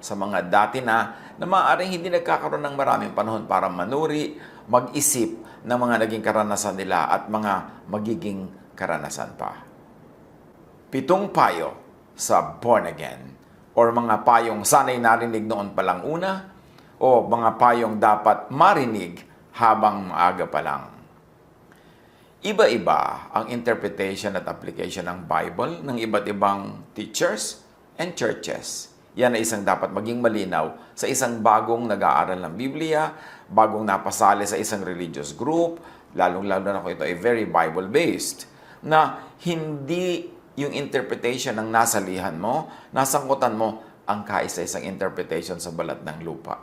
sa mga dati na maaaring hindi nagkakaroon ng maraming panahon para manuri, mag-isip ng mga naging karanasan nila at mga magiging karanasan pa. 7 payo sa born again or mga payong sanay narinig noon palang una o mga payong dapat marinig habang maaga pa lang. Iba-iba ang interpretation at application ng Bible ng iba't ibang teachers and churches. Yan ay isang dapat maging malinaw sa isang bagong nag-aaral ng Biblia, bagong napasali sa isang religious group, lalong-lalo na kung ito ay very Bible-based, na hindi yung interpretation ng nasalihan mo, nasangkutan mo ang kaisa-isang interpretation sa balat ng lupa.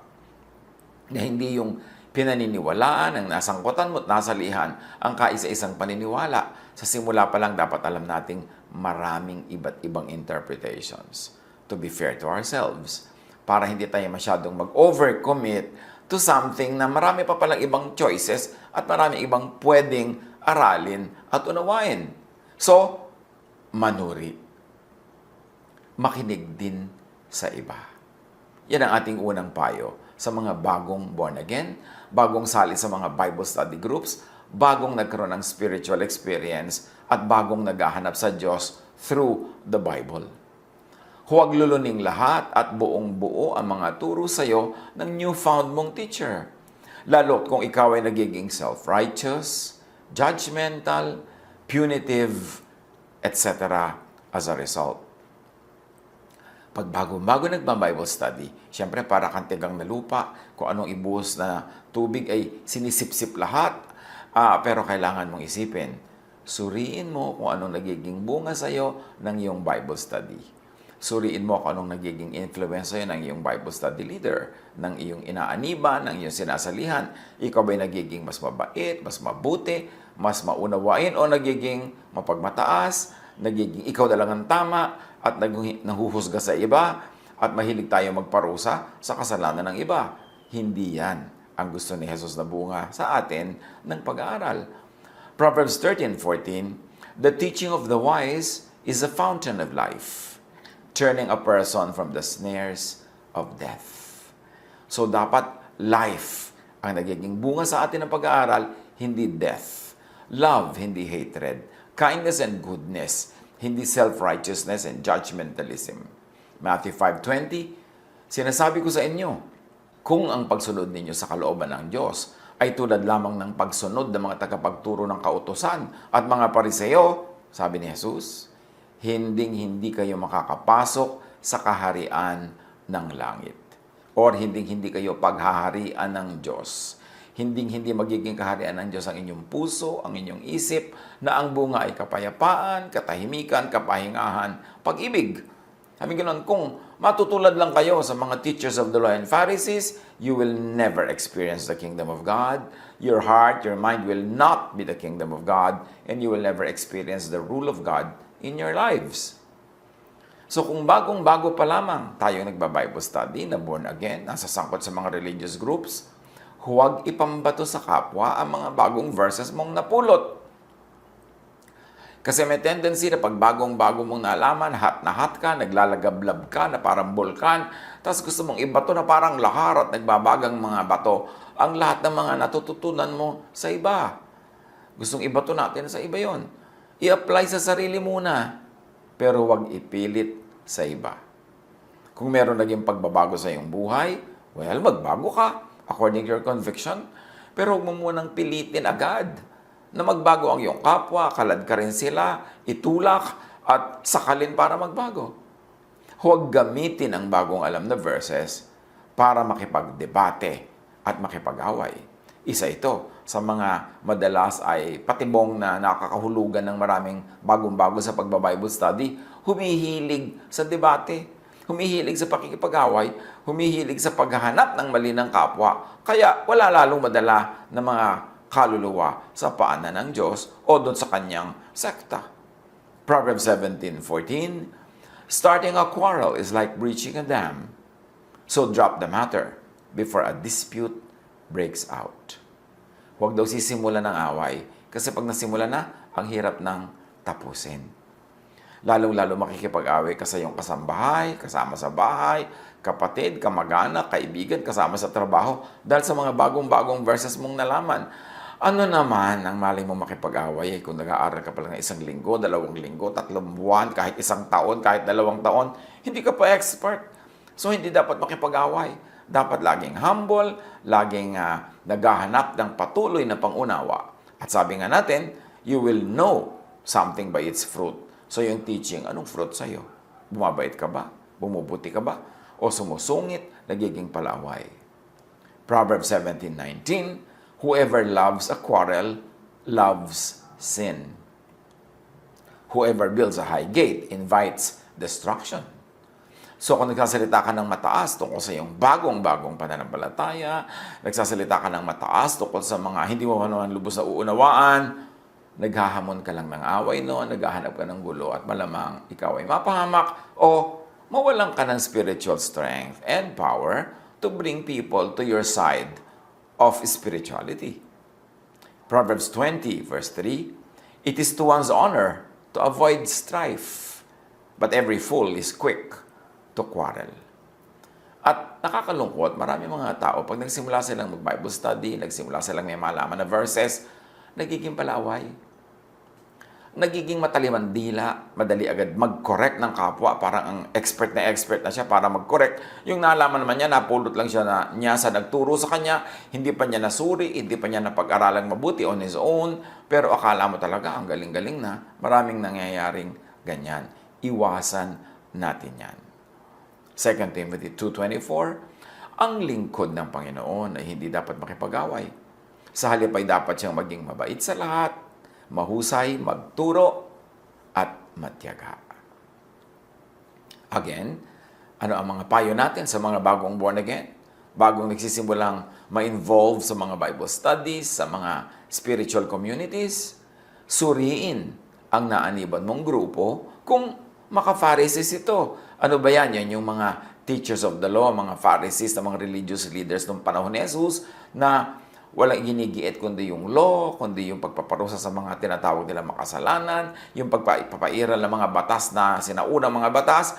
Na hindi yung pinaniniwalaan, ang nasangkutan mo at nasalihan ang kaisa-isang paniniwala. Sa simula pa lang dapat alam nating maraming iba't ibang interpretations. To be fair to ourselves, para hindi tayo masyadong mag-overcommit to something na marami pa palang ibang choices at marami ibang pwedeng aralin at unawain. So, manuri. Makinig din sa iba. Yan ang ating unang payo sa mga bagong born again, bagong sali sa mga Bible study groups, bagong nagkaroon ng spiritual experience, at bagong naghahanap sa Diyos through the Bible. Huwag luluning lahat at buong-buo ang mga turo sa iyo ng newfound mong teacher. Lalo't kung ikaw ay nagiging self-righteous, judgmental, punitive, etc. as a result. Pag bago-bago nagba-Bible study, siyempre para kang tigang na lupa, kung anong ibuhos na tubig ay sinisip-sip lahat. Pero kailangan mong isipin, suriin mo kung anong nagiging bunga sa iyo ng iyong Bible study. Suriin mo kung anong nagiging influence sa'yo ng iyong Bible study leader, ng iyong inaaniban, ng iyong sinasalihan. Ikaw ba'y nagiging mas mabait, mas mabuti, mas maunawain, o nagiging mapagmataas, nagiging ikaw na lang ang tama, at nahuhusga sa iba, at mahilig tayo magparusa sa kasalanan ng iba. Hindi yan ang gusto ni Jesus na bunga sa atin ng pag-aaral. Proverbs 13:14, "The teaching of the wise is a fountain of life, turning a person from the snares of death." So dapat life ang nagiging bunga sa atin ng pag-aaral, hindi death. Love, hindi hatred. Kindness and goodness, hindi self-righteousness and judgmentalism. Matthew 5:20, "Sinasabi ko sa inyo, kung ang pagsunod ninyo sa kalooban ng Diyos ay tulad lamang ng pagsunod ng mga tagapagturo ng kautusan at mga pariseo," sabi ni Jesus, "hinding-hindi kayo makakapasok sa kaharian ng langit." Or hinding-hindi kayo paghaharian ng Diyos. Hinding-hindi magiging kaharian ng Diyos ang inyong puso, ang inyong isip, na ang bunga ay kapayapaan, katahimikan, kapahingahan, pag-ibig. Sabi ganoon, kung matutulad lang kayo sa mga teachers of the law and Pharisees, you will never experience the kingdom of God. Your heart, your mind will not be the kingdom of God, and you will never experience the rule of God in your lives. So kung bagong-bago pa lamang tayo nagba-Bible study na born again, nasasangkot sa mga religious groups, huwag ipambato sa kapwa ang mga bagong verses mong napulot. Kasi may tendency na pag bagong-bago mong nalaman, hot na hot ka, naglalagablab ka na parang bulkan, tapos gusto mong ibato na parang lahar at nagbabagang mga bato ang lahat ng mga natututunan mo sa iba. Gustong ibato natin sa iba yon. I-apply sa sarili muna, pero huwag ipilit sa iba. Kung meron naging pagbabago sa iyong buhay, well, magbago ka according to your conviction, pero huwag mo munang pilitin agad na magbago ang iyong kapwa, kalad ka rin sila, itulak at sakalin para magbago. Huwag gamitin ang bagong alam na verses para makipagdebate at makipag-away. Isa ito sa mga madalas ay patibong na nakakahulugan ng maraming bagong-bago sa pagba-Bible study, humihilig sa debate, humihilig sa pakikipag-away, humihilig sa paghahanap ng mali ng kapwa, kaya wala lalong madala na mga kaluluwa sa paanan ng Diyos o doon sa kanyang sekta. Proverbs 17:14, "Starting a quarrel is like breaching a dam, so drop the matter before a dispute breaks out." Huwag daw sisimulan ng away kasi pag nasimula na, ang hirap ng tapusin. Lalong-lalo makikipag-away ka sa iyong kasambahay, kasama sa bahay, kapatid, kamag-anak, kaibigan, kasama sa trabaho, dahil sa mga bagong-bagong verses mong nalaman. Ano naman ang malay mo makipag-away kung nag-aaral ka pa lang ng 1 linggo, 2 linggo, 3 buwan, kahit 1 taon, kahit 2 taon, hindi ka pa expert. So, hindi dapat makipag-away. Dapat laging humble, laging naghahanap ng patuloy na pangunawa. At sabi nga natin, you will know something by its fruit. So, yung teaching, anong fruit sa'yo? Bumabait ka ba? Bumubuti ka ba? O sumusungit, nagiging palaway? Proverbs 17:19, whoever loves a quarrel loves sin. Whoever builds a high gate invites destruction. So kung nagsasalita ka ng mataas tungkol sa iyong bagong-bagong pananampalataya, nagsasalita ka ng mataas tungkol sa mga hindi mo naman lubos na uunawaan, naghahamon ka lang ng away noon, naghahanap ka ng gulo at malamang ikaw ay mapahamak o mawalan ka ng spiritual strength and power to bring people to your side of spirituality. Proverbs 20 verse 3, it is to one's honor to avoid strife, but every fool is quick to quarrel. At nakakalungkot, marami mga tao, pag nagsimula silang mag-Bible study, nagsimula silang may malaman na verses, nagiging palaway. Nagiging mataliman dila, madali agad mag-correct ng kapwa, parang ang expert na siya para mag-correct. Yung nalaman naman niya, napulot lang siya niya sa nagturo sa kanya, hindi pa niya nasuri, hindi pa niya napag-aralan mabuti on his own, pero akala mo talaga, ang galing-galing na, maraming nangyayaring ganyan. Iwasan natin yan. 2 Timothy 2:24, ang lingkod ng Panginoon ay hindi dapat makipag-away. Sa halip ay dapat siyang maging mabait sa lahat, mahusay, magturo, at matyaga. Again, ano ang mga payo natin sa mga bagong born again? Bagong nagsisimulang ma-involve sa mga Bible studies, sa mga spiritual communities? Suriin ang naaniban mong grupo kung maka-Pharisees ito. Ano ba yan? Yan yung mga teachers of the law, mga Pharisees, na mga religious leaders ng panahon ni Jesus na walang ginigiit kundi yung law, kundi yung pagpaparusa sa mga tinatawag nila makasalanan, yung pagpapairal ng mga batas na sinaunang mga batas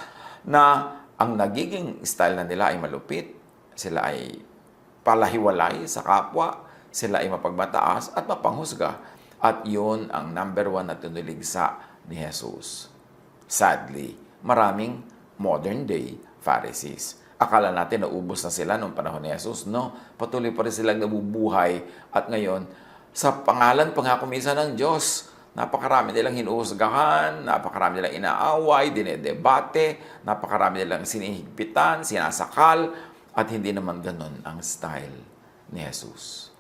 na ang nagiging style na nila ay malupit. Sila ay palahiwalay sa kapwa, sila ay mapagmataas at mapanghusga. At yun ang number 1 na tinuligsa ni Jesus. Sadly, maraming modern day Pharisees. Akala natin naubos na sila noong panahon ni Jesus. No, patuloy pa rin silang nabubuhay. At ngayon, sa pangalan pa nga kumisa ng Diyos, napakarami nilang hinuhusgahan, napakarami nilang inaaway, dinedebate, napakarami nilang sinihigpitan, sinasakal, at hindi naman ganun ang style ni Jesus.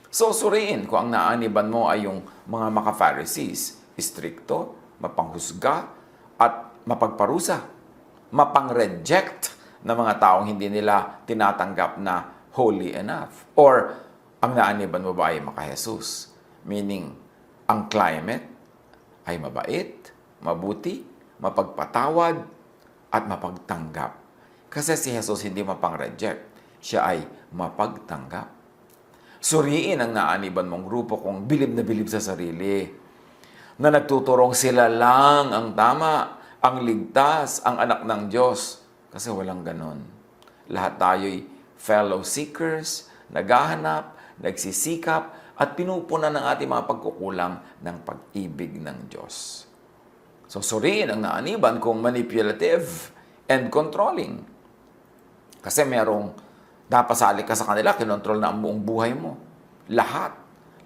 So, suriin kung ang naaniban mo ay yung mga maka-Pharisees, istrikto, mapanghusga, at mapagparusa, mapang-reject na mga taong hindi nila tinatanggap na holy enough. Or, ang naaniban mo ba ay maka-Jesus? Meaning, ang climate ay mabait, mabuti, mapagpatawad, at mapagtanggap. Kasi si Jesus hindi mapang-reject. Siya ay mapagtanggap. Suriin ang naaniban mong grupo kung bilib na bilib sa sarili, na nagtuturong sila lang ang tama, ang ligtas, ang anak ng Diyos. Kasi walang ganon. Lahat tayo'y fellow seekers, naghahanap, nagsisikap, at pinupunan ng ating mga pagkukulang ng pag-ibig ng Diyos. So, suriin ang naaniban kung manipulative and controlling. Kasi merong napasali ka sa kanila, kinontrol na ang buong buhay mo. Lahat.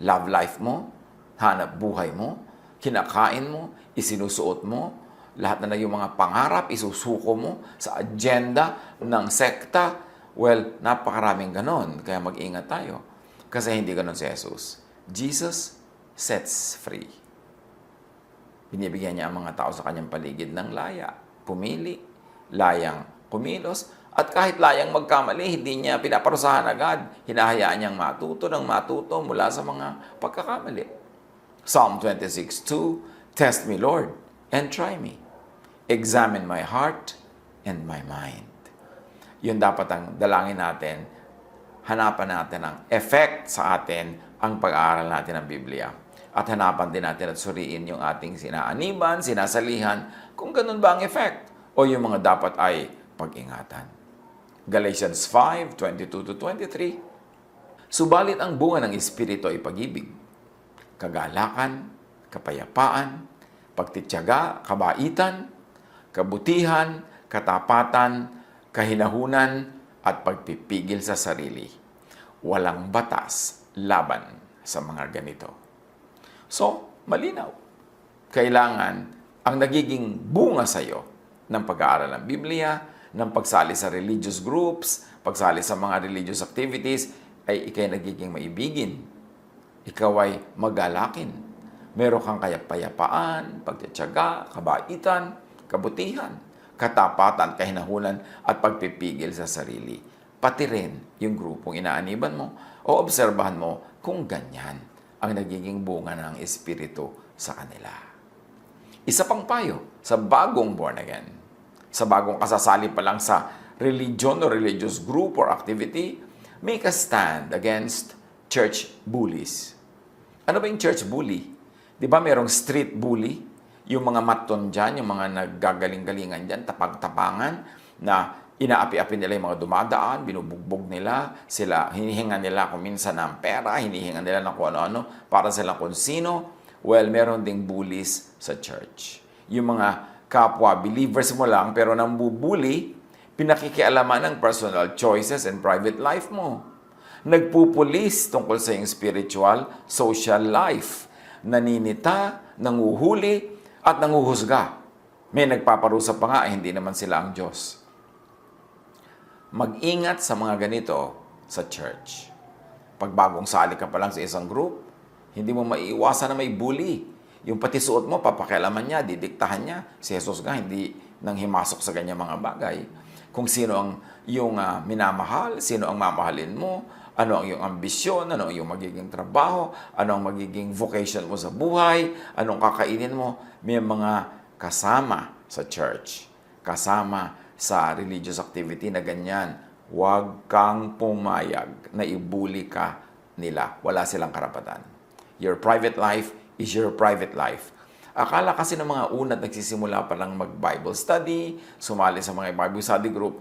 Love life mo, hanap buhay mo, kinakain mo, isinusuot mo, lahat na yung mga pangarap, isusuko mo sa agenda ng sekta. Well, napakaraming ganon. Kaya mag-ingat tayo. Kasi hindi ganon si Jesus. Jesus sets free. Binibigyan niya ang mga tao sa kanyang paligid ng laya. Pumili, layang kumilos, at kahit layang magkamali, hindi niya pinaparusahan agad. Hinahayaan niyang matuto ng matuto mula sa mga pagkakamali. Psalm 26:2, test me, Lord, and try me. Examine my heart and my mind. Yun dapat ang dalangin natin. Hanapan natin ang effect sa atin ang pag-aaral natin ng Biblia. At hanapan din natin at suriin yung ating sinaaniban, sinasalihan, kung ganun ba ang effect o yung mga dapat ay pag-ingatan. Galatians 5:22-23. Subalit ang bunga ng Espiritu ay pag-ibig, kagalakan, kapayapaan, pagtityaga, kabaitan, kabutihan, katapatan, kahinahunan, at pagpipigil sa sarili. Walang batas laban sa mga ganito. So, malinaw. Kailangan ang nagiging bunga sa iyo ng pag-aaral ng Biblia, ng pagsali sa religious groups, pagsali sa mga religious activities, ay ikay nagiging maibigin. Ikaw ay magalakin. Meron kang kapayapaan, pagtitiyaga, kabaitan, kabutihan, katapatan, kahinahunan, at pagpipigil sa sarili. Pati rin yung grupong inaaniban mo o obserbahan mo kung ganyan ang nagiging bunga ng Espiritu sa kanila. Isa pang payo sa bagong born again, sa bagong kasasali pa lang sa religion o religious group or activity, make a stand against church bullies. Ano ba yung church bully? Di ba merong street bully? Yung mga maton dyan, yung mga naggagaling-galingan dyan, tapag-tapangan, na inaapi-api nila yung mga dumadaan, binubugbog nila, sila, hinihinga nila kung minsan ng pera, hinihinga nila ng kung ano-ano, para sila kung sino. Well, meron ding bullies sa church. Yung mga kapwa believers mo lang, pero nang bubuli, pinakikialaman ng personal choices and private life mo. Nagpupulis tungkol sa iyong spiritual, social life. Naninita, nanguhuli, at nanguhusga. May nagpaparusa pa nga, hindi naman sila ang Diyos. Mag-ingat sa mga ganito sa church. Pag bagong sali ka pa lang sa isang group, hindi mo maiiwasan na may bully. Yung pati suot mo, papakialaman niya, didiktahan niya. Si Jesus nga, hindi nang himasok sa ganyan mga bagay. Kung sino ang yung minamahal, sino ang mamahalin mo, ano ang iyong ambisyon, ano ang iyong magiging trabaho, ano ang magiging vocation mo sa buhay, anong kakainin mo. May mga kasama sa church, kasama sa religious activity na ganyan. Huwag kang pumayag na ibuli ka nila. Wala silang karapatan. Your private life is your private life. Akala kasi ng mga una nagsisimula pa lang mag-Bible study, sumali sa mga Bible study group,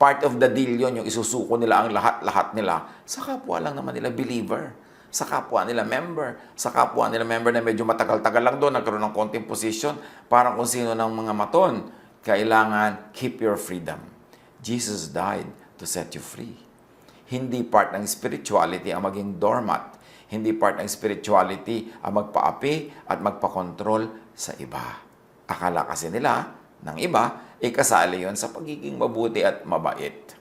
part of the deal yun, yung isusuko nila ang lahat-lahat nila sa kapwa lang naman nila believer, sa kapwa nila member, sa kapwa nila member na medyo matagal-tagal lang doon, nagkaroon ng konting position, parang kung sino ng mga maton. Kailangan keep your freedom. Jesus died to set you free. Hindi part ng spirituality ang maging doormat. Hindi part ng spirituality ang magpaapi at magpakontrol sa iba. Akala kasi nila, ng iba, kasali yon sa pagiging mabuti at mabait.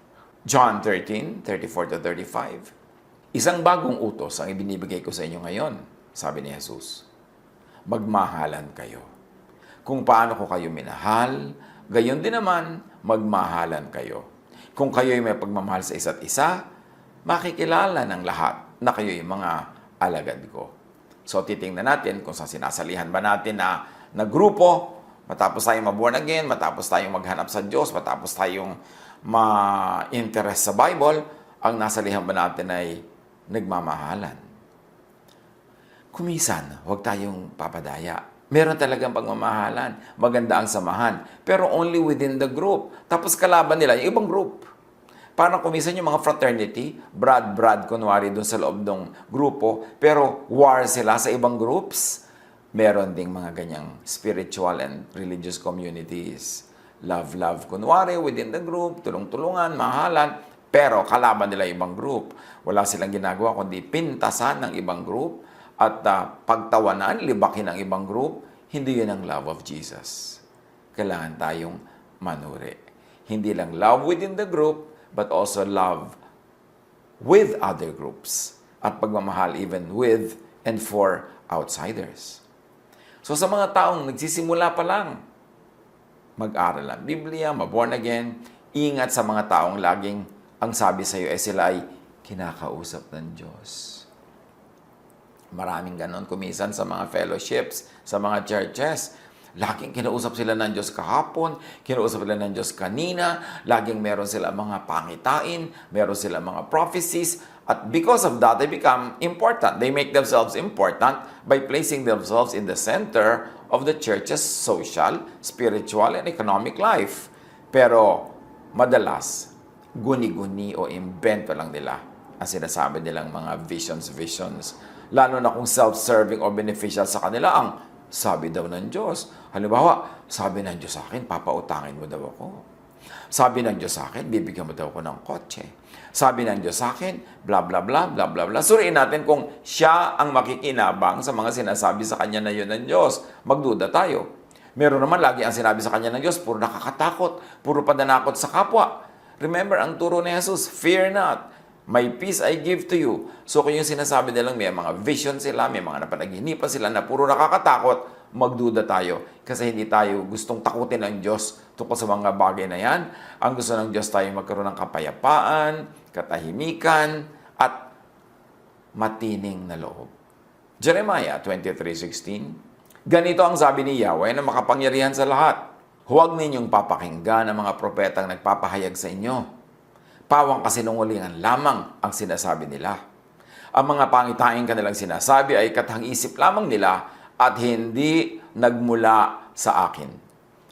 John 13:34-35. Isang bagong utos ang ibinibigay ko sa inyo ngayon, sabi ni Jesus. Magmahalan kayo. Kung paano ko kayo minahal, gayon din naman, magmahalan kayo. Kung kayo'y may pagmamahal sa isa't isa, makikilala ng lahat na kayo'y mga alagad ko. So, titingnan natin kung saan sinasalihan ba natin na grupo, matapos tayong ma-born again, matapos tayong maghanap sa Diyos, matapos tayong ma-interest sa Bible, ang nasalihan ba natin ay nagmamahalan. Kumisan, huwag tayong papadaya. Meron talagang pagmamahalan. Maganda ang samahan. Pero only within the group. Tapos kalaban nila yung ibang group. Parang kumisan yung mga fraternity, brad, kunwari dun sa loob ng grupo, pero war sila sa ibang groups. Meron ding mga ganyang spiritual and religious communities. Love, kunwari within the group, tulong-tulungan, mahalan, pero kalaban nila ibang group. Wala silang ginagawa kundi pintasan ng ibang group at pagtawanan, libakin ng ibang group. Hindi yun ang love of Jesus. Kailangan tayong manuri. Hindi lang love within the group, but also love with other groups. At pagmamahal even with and for outsiders. So sa mga taong nagsisimula pa lang, mag-aral ng Biblia, ma-born again, ingat sa mga taong laging ang sabi sa iyo sila ay kinakausap ng Diyos. Maraming ganon kumisan sa mga fellowships, sa mga churches. Laging kinausap sila ng Diyos kahapon, kinausap sila ng Diyos kanina, laging meron sila mga pangitain, meron sila mga prophecies, at because of that, they become important. They make themselves important by placing themselves in the center of the church's social, spiritual, and economic life. Pero madalas, guni-guni o imbento lang nila ang sinasabi nilang mga visions. Lalo na kung self-serving o beneficial sa kanila ang sabi daw ng Diyos. Halimbawa, sabi ng Diyos sa akin, papautangin mo daw ako. Sabi ng Diyos sa akin, bibigyan mo daw ako ng kotse. Sabi ng Diyos sa akin, bla bla bla, bla bla bla. Suriin natin kung siya ang makikinabang sa mga sinasabi sa kanya na yun ng Diyos. Magduda tayo. Meron naman lagi ang sinabi sa kanya ng Diyos, puro nakakatakot, puro pananakot sa kapwa. Remember, ang turo ni Jesus, fear not. My peace I give to you. So kung yung sinasabi nilang may mga vision sila, may mga napanaginipan sila na puro nakakatakot, magduda tayo. Kasi hindi tayo gustong takutin ng Diyos tungkol sa mga bagay na yan. Ang gusto ng Diyos tayo magkaroon ng kapayapaan, katahimikan, at matining na loob. Jeremiah 23:16. Ganito ang sabi ni Yahweh na makapangyarihan sa lahat. Huwag ninyong papakinggan ang mga propetang nagpapahayag sa inyo. Pawang kasinungalingan lamang ang sinasabi nila. Ang mga pangitahing kanilang sinasabi ay katang-isip lamang nila at hindi nagmula sa akin.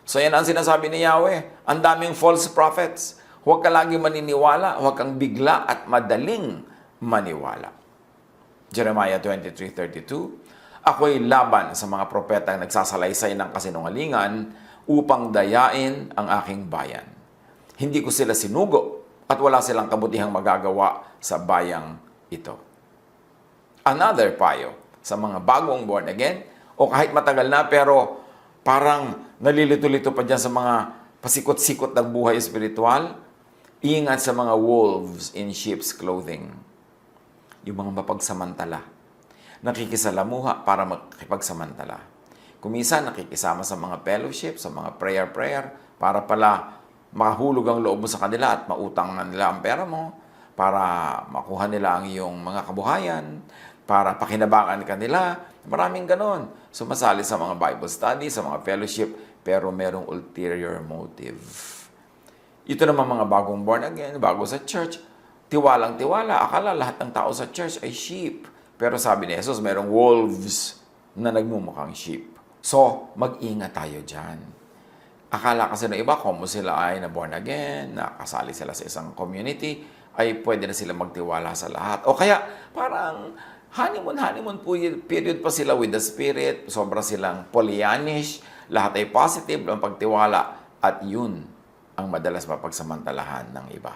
So yan ang sinasabi ni Yahweh. Ang daming false prophets. Huwag ka lagi maniniwala, huwag kang bigla at madaling maniwala. Jeremiah 23:32. Ako'y laban sa mga propetang nagsasalaysay ng kasinungalingan upang dayain ang aking bayan. Hindi ko sila sinugo at wala silang kabutihang magagawa sa bayang ito. Another payo sa mga bagong born again o kahit matagal na pero parang nalilito-lito pa dyan sa mga pasikot-sikot ng buhay espiritual, ingat sa mga wolves in sheep's clothing. Yung mga mapagsamantala. Nakikisalamuha para makipagsamantala. Kuminsan nakikisama sa mga fellowship, sa mga prayer, para pala makahulog ang loob mo sa kanila at mautang nila ang pera mo, para makuha nila ang iyong mga kabuhayan, para pakinabangan ka nila. Maraming ganon. Sumasali sa mga Bible study, sa mga fellowship, pero merong ulterior motive. Ito naman mga bagong born again, bago sa church, tiwalang-tiwala. Akala lahat ng tao sa church ay sheep. Pero sabi ni Jesus, merong wolves na nagmumukhang sheep. So, mag-ingat tayo dyan. Akala kasi ng iba, kung sila ay na born again, nakasali sila sa isang community, ay pwede na sila magtiwala sa lahat. O kaya, parang honeymoon period pa sila with the Spirit, sobra silang Pollyannish, lahat ay positive ang pagtiwala, at yun ang madalas mapagsamantalahan ng iba.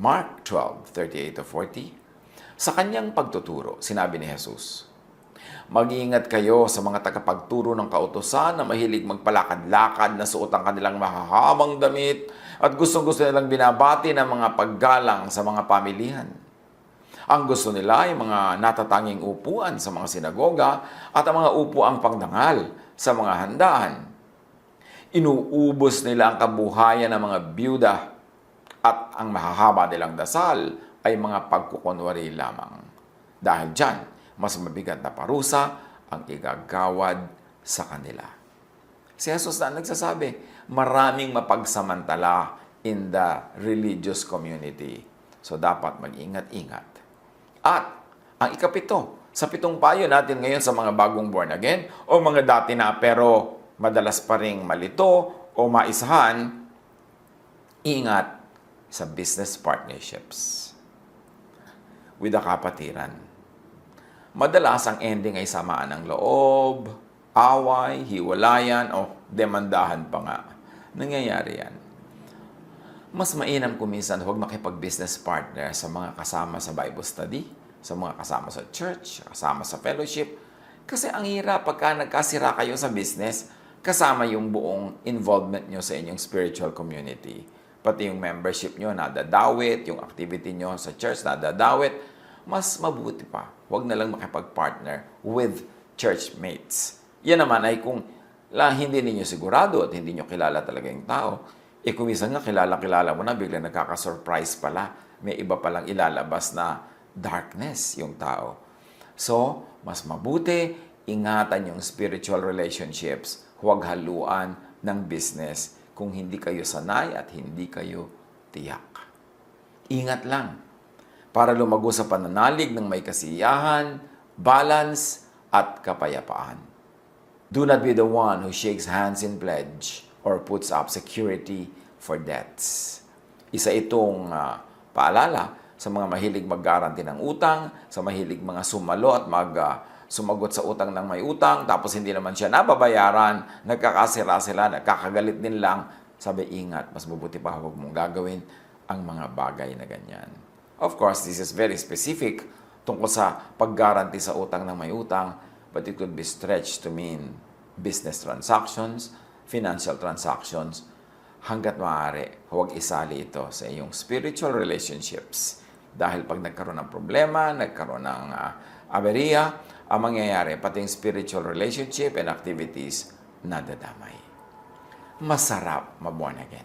Mark 12:38-40. Sa kanyang pagtuturo, sinabi ni Jesus, mag-iingat kayo sa mga tagapagturo ng kautusan na mahilig magpalakad-lakad na suot ang kanilang mahahabang damit at gustong-gusto nilang binabati ng mga paggalang sa mga pamilihan. Ang gusto nila ay mga natatanging upuan sa mga sinagoga at ang mga upuang pangdangal sa mga handaan. Inuubos nila ang kabuhayan ng mga byuda at ang mahahaba nilang dasal ay mga pagkukunwari lamang. Dahil dyan, mas mabigat na parusa ang igagawad sa kanila. Si Jesus na nagsasabi, maraming mapagsamantala in the religious community. So dapat mag-ingat-ingat. At ang ikapito, sa pitong payo natin ngayon sa mga bagong born again o mga dati na pero madalas pa ring malito o maisahan, ingat sa business partnerships with the kapatiran. Madalas ang ending ay samaan ng loob, away, hiwalayan, o demandahan pa nga. Nangyayari yan. Mas mainam kuminsan huwag makipag-business partner sa mga kasama sa Bible study, sa mga kasama sa church, kasama sa fellowship. Kasi ang hirap pagka nagkasira kayo sa business, kasama yung buong involvement nyo sa inyong spiritual community. Pati yung membership nyo nadadawit, yung activity nyo sa church nadadawit. Mas mabuti pa, huwag na lang makipag-partner with churchmates. Yan naman ay kung hindi ninyo sigurado at hindi nyo kilala talaga yung tao. Kung minsan nga kilala mo na, biglang nakaka-surprise pala. May iba palang ilalabas na darkness yung tao. So, mas mabuti, ingatan yung spiritual relationships. Huwag haluan ng business kung hindi kayo sanay at hindi kayo tiyak. Ingat lang para lumago sa pananalig ng may kasiyahan, balance, at kapayapaan. Do not be the one who shakes hands in pledge or puts up security for debts. Isa itong paalala sa mga mahilig mag-guarantee ng utang, sa mahilig mga sumalo at sumagot sa utang ng may utang, tapos hindi naman siya nababayaran, nagkakasira sila, nagkakagalit din lang. Sabi, ingat, mas mabuti pa huwag mong gagawin ang mga bagay na ganyan. Of course, this is very specific tungkol sa pag-guarantee sa utang ng may utang, but it could be stretched to mean business transactions, financial transactions. Hanggat maaari, huwag isali ito sa iyong spiritual relationships. Dahil pag nagkaroon ng problema, nagkaroon ng aberya, ang mangyayari, pati yung spiritual relationship and activities, nadadamay. Masarap ma-born again.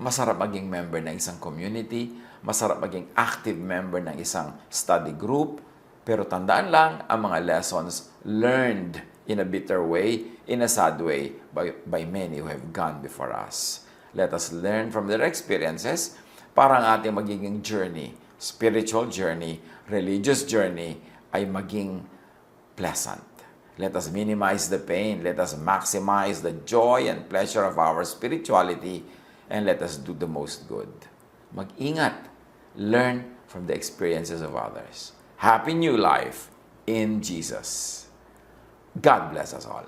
Masarap maging member ng isang community, masarap maging active member ng isang study group, pero tandaan lang ang mga lessons learned in a bitter way, in a sad way, by many who have gone before us. Let us learn from their experiences para ang ating magiging journey, spiritual journey, religious journey, ay maging pleasant. Let us minimize the pain. Let us maximize the joy and pleasure of our spirituality, and let us do the most good. Mag-ingat. Learn from the experiences of others. Happy new life in Jesus. God bless us all.